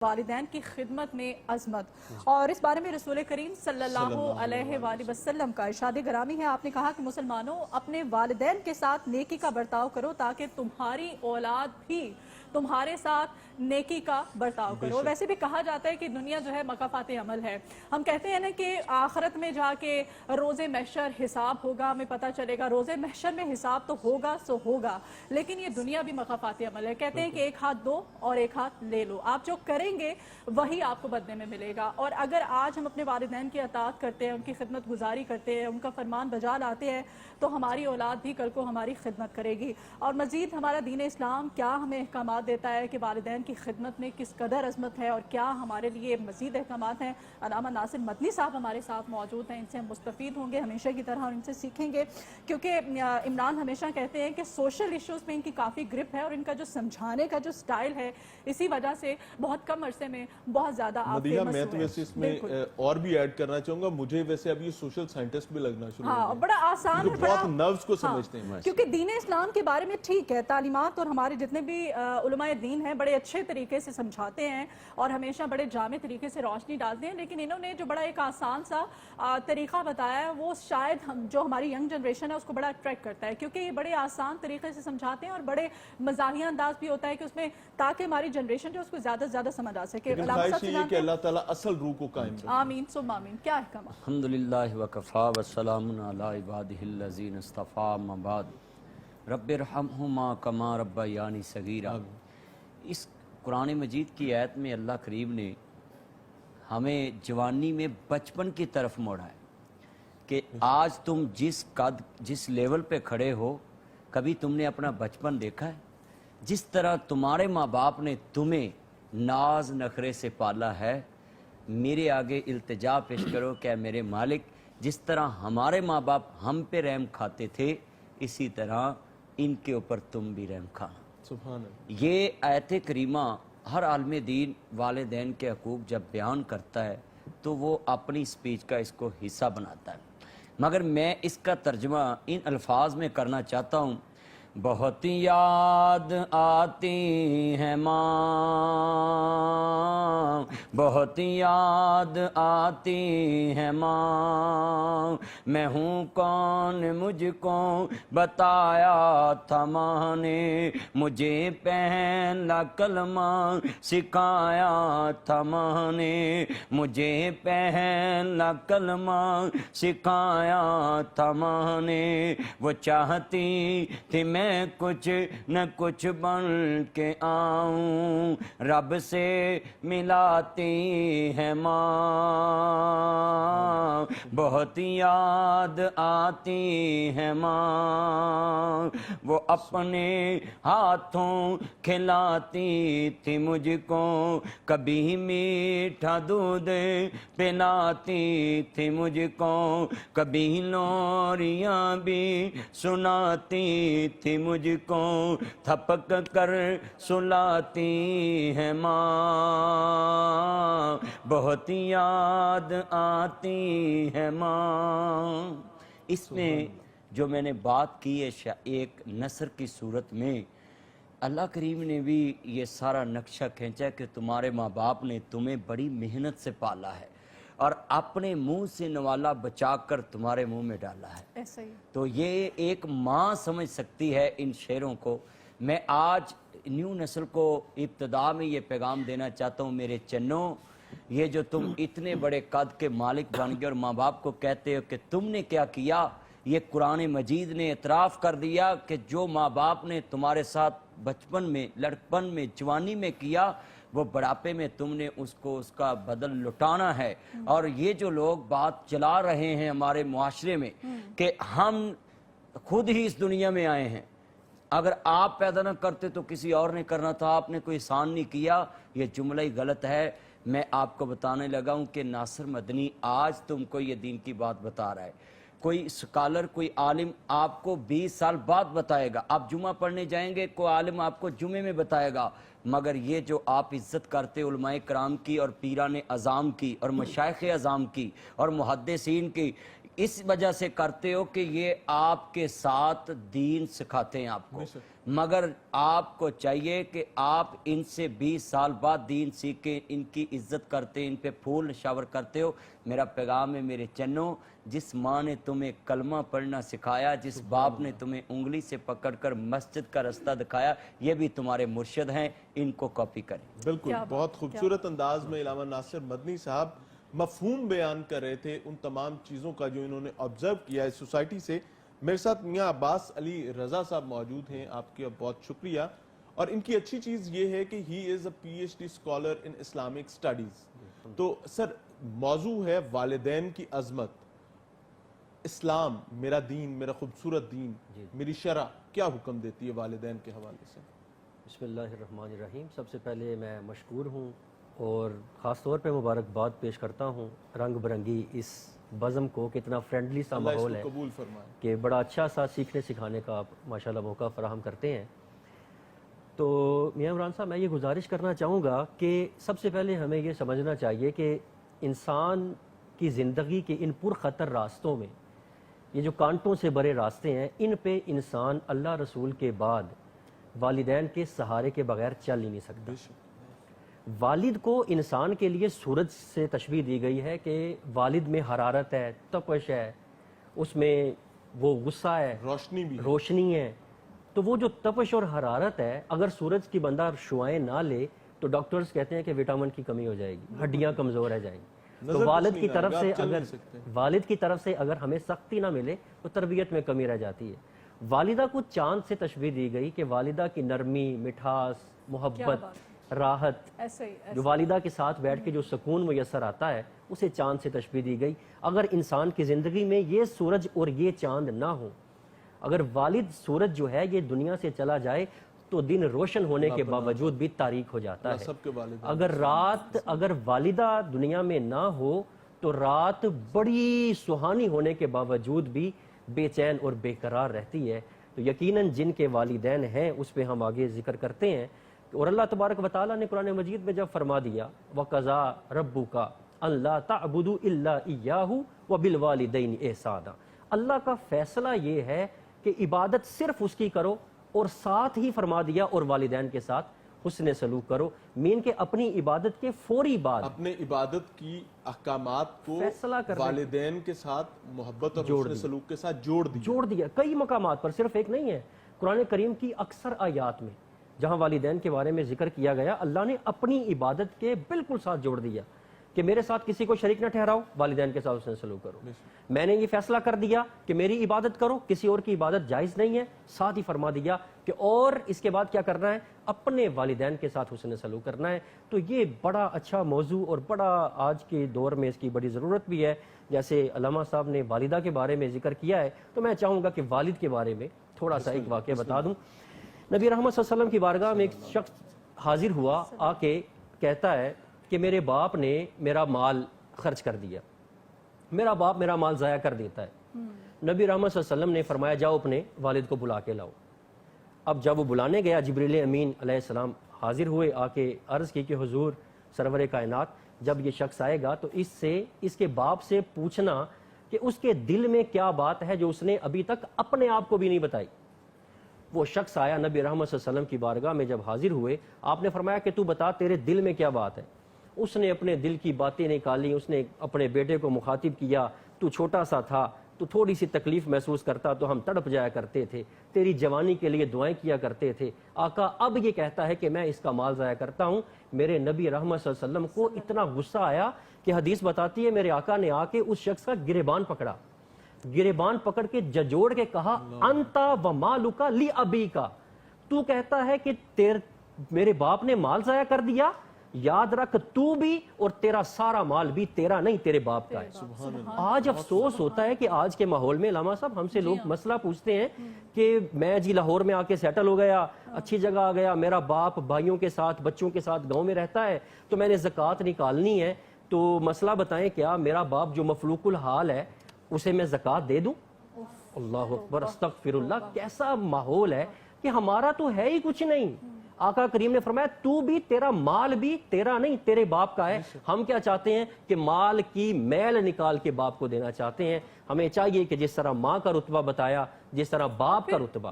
والدین کی خدمت میں عظمت، اور اس بارے میں رسول کریم صلی اللہ علیہ وآلہ وسلم کا ارشاد گرامی ہے۔ آپ نے کہا کہ مسلمانوں اپنے والدین کے ساتھ نیکی کا برتاؤ کرو تاکہ تمہاری اولاد بھی تمہارے ساتھ نیکی کا برتاؤ کرو۔ ویسے بھی کہا جاتا ہے کہ دنیا جو ہے مکافات عمل ہے۔ ہم کہتے ہیں نا کہ آخرت میں جا کے روز محشر حساب ہوگا، ہمیں پتہ چلے گا روز محشر میں حساب تو ہوگا سو ہوگا، لیکن یہ دنیا بھی مکافات عمل ہے۔ کہتے ہیں کہ ایک ہاتھ دو اور ایک ہاتھ لے لو، آپ جو کریں گے وہی آپ کو بدلے میں ملے گا۔ اور اگر آج ہم اپنے والدین کی اطاعت کرتے ہیں، ان کی خدمت گزاری کرتے ہیں، ان کا فرمان بجا لاتے ہیں، تو ہماری اولاد بھی کل کو ہماری خدمت کرے گی۔ اور مزید ہمارا دین اسلام کیا ہمیں احکامات دیتا ہے کہ والدین کی خدمت میں کس قدر عظمت ہے اور کیا ہمارے لیے مزید احکامات ہیں۔ علامہ ناصر مدنی صاحب ہمارے ساتھ موجود ہیں، ان سے ہم مستفید ہوں گے ہمیشہ کی طرح اور ان سے سیکھیں گے، کیونکہ عمران ہمیشہ کہتے ہیں کہ سوشل ایشوز میں ان کی کافی گرپ ہے اور ان کا جو سمجھانے کا جو سٹائل ہے اسی وجہ سے بہت کم عرصے میں بہت زیادہ آپ فیمس ہوئے۔ میں تو ویسے اس میں اور بھی ایڈ کرنا چاہوں گا، مجھے ویسے اب یہ سوشل سائنٹسٹ بھی لگنا شروع ہو گیا، بڑا آسان ہے، بہت نروز کو سمجھتے ہیں، کیونکہ دین اسلام کے بارے میں ٹھیک ہے تعلیمات اور ہمارے جتنے بھی علماء دین ہیں بڑے اچھے طریقے سے سمجھاتے ہیں اور ہمیشہ بڑے جامع طریقے سے روشنی ڈالتے ہیں، لیکن انہوں نے جو بڑا ایک آسان سا طریقہ بتایا ہے وہ شاید جو ہماری ینگ جنریشن ہے اس کو بڑا اٹریکٹ کرتا ہے، کیونکہ یہ بڑے آسان طریقے سے سمجھاتے ہیں اور بڑے مزاحیہ انداز بھی ہوتا ہے کہ اس میں تاکہ ہماری جنریشن جو اس کو زیادہ سے زیادہ سمجھ آ سکے۔ خواہش یہ کہ اللہ تعالیٰ اصل روح کو قائم رکھے۔ آمین ثم آمین۔ کیا احکامات؟ الحمدللہ وکفا والسلام علی عبادہ الذین اصطفیٰ، اما بعد رب ارحمہما کما ربیانی صغیرا۔ اس قرآن مجید کی آیت میں اللہ کریم نے ہمیں جوانی میں بچپن کی طرف موڑا ہے کہ آج تم جس لیول پہ کھڑے ہو کبھی تم نے اپنا بچپن دیکھا ہے؟ جس طرح تمہارے ماں باپ نے تمہیں ناز نخرے سے پالا ہے، میرے آگے التجا پیش کرو کہ میرے مالک جس طرح ہمارے ماں باپ ہم پہ رحم کھاتے تھے اسی طرح ان کے اوپر تم بھی رحم کھانا۔ سبحان اللہ۔ یہ آیت کریمہ ہر عالم دین والدین کے حقوق جب بیان کرتا ہے تو وہ اپنی سپیچ کا اس کو حصہ بناتا ہے، مگر میں اس کا ترجمہ ان الفاظ میں کرنا چاہتا ہوں۔ بہت یاد آتی ہے ماں، بہت یاد آتی ہے ماں، میں ہوں کون مجھ کو بتایا تھا ماں نے، مجھے پہلا کلمہ سکھایا تھا ماں نے، مجھے پہلا کلمہ سکھایا تھا ماں نے، وہ چاہتی تھی میں کچھ نہ کچھ بن کے آؤں، رب سے ملاتی ہے ماں، بہت یاد آتی ہے ماں، وہ اپنے ہاتھوں کھلاتی تھی مجھ کو، کبھی میٹھا دودھ پلاتی تھی مجھ کو، کبھی لوریاں بھی سناتی تھی مجھ کو، تھپک کر سلاتی ہے ماں، بہت یاد آتی ہے ماں۔ اس میں جو میں نے بات کی ہے ایک نثر کی صورت میں اللہ کریم نے بھی یہ سارا نقشہ کھینچا ہے کہ تمہارے ماں باپ نے تمہیں بڑی محنت سے پالا ہے اور اپنے منہ سے نوالا بچا کر تمہارے منہ میں ڈالا ہے۔ ایسا ہی تو یہ ایک ماں سمجھ سکتی ہے ان شعروں کو۔ میں آج نیو نسل کو ابتدا میں یہ پیغام دینا چاہتا ہوں، میرے چنوں، یہ جو تم اتنے بڑے قد کے مالک بن گئے اور ماں باپ کو کہتے ہو کہ تم نے کیا کیا، یہ قرآن مجید نے اعتراف کر دیا کہ جو ماں باپ نے تمہارے ساتھ بچپن میں، لڑکپن میں، جوانی میں کیا وہ بڑھاپے میں تم نے اس کا بدل لٹانا ہے۔ اور یہ جو لوگ بات چلا رہے ہیں ہمارے معاشرے میں کہ ہم خود ہی اس دنیا میں آئے ہیں، اگر آپ پیدا نہ کرتے تو کسی اور نے کرنا تھا، آپ نے کوئی احسان نہیں کیا، یہ جملہ ہی غلط ہے۔ میں آپ کو بتانے لگا ہوں کہ ناصر مدنی آج تم کو یہ دین کی بات بتا رہا ہے، کوئی سکالر، کوئی عالم آپ کو 20 سال بعد بتائے گا، آپ جمعہ پڑھنے جائیں گے کوئی عالم آپ کو جمعے میں بتائے گا، مگر یہ جو آپ عزت کرتے علماء کرام کی اور پیران اعظام کی اور مشائخ اعظام کی اور محدثین کی، اس وجہ سے کرتے ہو کہ یہ آپ کے ساتھ دین سکھاتے ہیں آپ کو، مگر آپ کو چاہیے کہ آپ ان سے 20 سال بعد دین سیکھ کے ان کی عزت کرتے، ان پہ پھول نشاور کرتے ہو۔ میرا پیغام ہے میرے چنوں، جس ماں نے تمہیں کلمہ پڑھنا سکھایا، جس باپ نے تمہیں انگلی سے پکڑ کر مسجد کا رستہ دکھایا، یہ بھی تمہارے مرشد ہیں، ان کو کاپی کریں۔ بالکل، بہت خوبصورت انداز میں علامہ ناصر مدنی صاحب مفہوم بیان کر رہے تھے ان تمام چیزوں کا جو انہوں نے آبزرو کیا ہے سوسائٹی سے۔ میرے ساتھ میاں عباس علی رضا صاحب موجود ہیں، آپ کا بہت شکریہ۔ اور ان کی اچھی چیز یہ ہے کہ he is a P H D scholar in Islamic studies. تو سر، موضوع ہے والدین کی عظمت۔ اسلام، میرا دین، میرا خوبصورت دین، میری شرع کیا حکم دیتی ہے والدین کے حوالے سے؟ بسم اللہ الرحمن الرحیم۔ سب سے پہلے میں مشکور ہوں اور خاص طور پہ مبارکباد پیش کرتا ہوں رنگ برنگی اس بزم کو، کتنا فرینڈلی سا اللہ ماحول اس ہے کو قبول فرمائے کہ بڑا اچھا سا سیکھنے سکھانے کا آپ ماشاءاللہ موقع فراہم کرتے ہیں۔ تو میاں عمران صاحب، میں یہ گزارش کرنا چاہوں گا کہ سب سے پہلے ہمیں یہ سمجھنا چاہیے کہ انسان کی زندگی کے ان پرخطر راستوں میں، یہ جو کانٹوں سے بھرے راستے ہیں، ان پہ انسان اللہ رسول کے بعد والدین کے سہارے کے بغیر چل ہی نہیں سکتا۔ والد کو انسان کے لیے سورج سے تشبیہ دی گئی ہے کہ والد میں حرارت ہے، تپش ہے، اس میں وہ غصہ ہے، روشنی بھی ہے۔ روشنی ہے۔ تو وہ جو تپش اور حرارت ہے، اگر سورج کی بندہ شعائیں نہ لے تو ڈاکٹرز کہتے ہیں کہ وٹامن کی کمی ہو جائے گی، ہڈیاں کمزور رہ جائیں گی۔ تو والد کی طرف سے اگر ہمیں سختی نہ ملے تو تربیت میں کمی رہ جاتی ہے۔ والدہ کو چاند سے تشبیہ دی گئی کہ والدہ کی نرمی، مٹھاس، محبت، راحت، جو والدہ کے ساتھ بیٹھ کے جو سکون میسر آتا ہے، اسے چاند سے تشبیہ دی گئی۔ اگر انسان کی زندگی میں یہ سورج اور یہ چاند نہ ہو، اگر والد سورج جو ہے یہ دنیا سے چلا جائے تو دن روشن ہونے کے باوجود بھی تاریک ہو جاتا ہے۔ اگر والدہ دنیا میں نہ ہو تو رات بڑی سہانی ہونے کے باوجود بھی بے چین اور بے قرار رہتی ہے۔ تو یقیناً جن کے والدین ہیں اس پہ ہم آگے ذکر کرتے ہیں، اور اللہ تبارک و تعالیٰ نے قرآن مجید میں جب فرما دیا وَقَضَىٰ رَبُّكَ أَلَّا تَعْبُدُوا إِلَّا إِيَّاهُ وَبِالْوَالِدَيْنِ إِحْسَانًا، اللہ کا فیصلہ یہ ہے کہ عبادت صرف اس کی کرو، اور ساتھ ہی فرما دیا اور والدین کے ساتھ حسن سلوک کرو۔ مین کہ اپنی عبادت کے فوری بعد اپنے عبادت کی احکامات کو فیصلہ کرنے والدین کے ساتھ محبت اور حسن سلوک کے ساتھ جوڑ دیا کئی مقامات پر، صرف ایک نہیں ہے۔ قرآن کریم کی اکثر آیات میں جہاں والدین کے بارے میں ذکر کیا گیا، اللہ نے اپنی عبادت کے بالکل ساتھ جوڑ دیا کہ میرے ساتھ کسی کو شریک نہ ٹھہراؤ، والدین کے ساتھ حسن سلوک کرو۔ میں نے یہ فیصلہ کر دیا کہ میری عبادت کرو، کسی اور کی عبادت جائز نہیں ہے، ساتھ ہی فرما دیا کہ اور اس کے بعد کیا کرنا ہے، اپنے والدین کے ساتھ حسن سلوک کرنا ہے۔ تو یہ بڑا اچھا موضوع اور بڑا آج کے دور میں اس کی بڑی ضرورت بھی ہے۔ جیسے علامہ صاحب نے والدہ کے بارے میں ذکر کیا ہے، تو میں چاہوں گا کہ والد کے بارے میں تھوڑا سا ایک واقعہ بتا دوں۔ نبی رحمت صلی اللہ علیہ وسلم کی بارگاہ میں ایک شخص حاضر ہوا، آ کے کہتا ہے کہ میرے باپ نے میرا مال خرچ کر دیا، میرا باپ میرا مال ضائع کر دیتا ہے۔ نبی رحمت صلی اللہ علیہ وسلم نے فرمایا جاؤ اپنے والد کو بلا کے لاؤ۔ اب جب وہ بلانے گیا، جبریل امین علیہ السلام حاضر ہوئے، آ کے عرض کی کہ حضور سرور کائنات، جب یہ شخص آئے گا تو اس کے باپ سے پوچھنا کہ اس کے دل میں کیا بات ہے جو اس نے ابھی تک اپنے آپ کو بھی نہیں بتائی۔ وہ شخص آیا نبی رحمت صلی اللہ علیہ وسلم کی بارگاہ میں، جب حاضر ہوئے آپ نے فرمایا کہ تو بتا تیرے دل میں کیا بات ہے۔ اس نے اپنے دل کی باتیں نکالی، اس نے اپنے بیٹے کو مخاطب کیا، تو چھوٹا سا تھا، تو تھوڑی سی تکلیف محسوس کرتا تو ہم تڑپ جایا کرتے تھے، تیری جوانی کے لیے دعائیں کیا کرتے تھے، آقا اب یہ کہتا ہے کہ میں اس کا مال ضائع کرتا ہوں۔ میرے نبی رحمت صلی اللہ علیہ وسلم کو اتنا غصہ آیا کہ حدیث بتاتی ہے میرے آقا نے آ کے اس شخص کا گریبان پکڑا، گریبان پکڑ کے ججوڑ کے کہا انتا و مالکا لی ابی کا، تو کہتا ہے کہ میرے باپ نے مال ضائع کر دیا، یاد رکھ تو بھی اور تیرا سارا مال بھی تیرا نہیں تیرے باپ کا ہے۔ آج افسوس ہوتا ہے کہ آج کے ماحول میں علامہ صاحب ہم سے لوگ مسئلہ پوچھتے ہیں کہ میں جی لاہور میں آ کے سیٹل ہو گیا، اچھی جگہ آ گیا، میرا باپ بھائیوں کے ساتھ بچوں کے ساتھ گاؤں میں رہتا ہے، تو میں نے زکوٰۃ نکالنی ہے، تو مسئلہ بتائیں کیا میرا باپ جو مفلوق الحال ہے اسے میں زکوٰۃ دے دوں؟ اللہ اکبر، استغفر اللہ۔ کیسا ماحول ہے کہ ہمارا تو ہے ہی کچھ نہیں، آقا کریم نے فرمایا تو بھی، تیرا مال بھی تیرا نہیں تیرے باپ کا ہے. ہم کیا چاہتے ہیں کہ مال کی میل نکال کے باپ کو دینا چاہتے ہیں. ہمیں چاہیے کہ جس طرح ماں کا رتبہ بتایا، جس طرح باپ کا رتبہ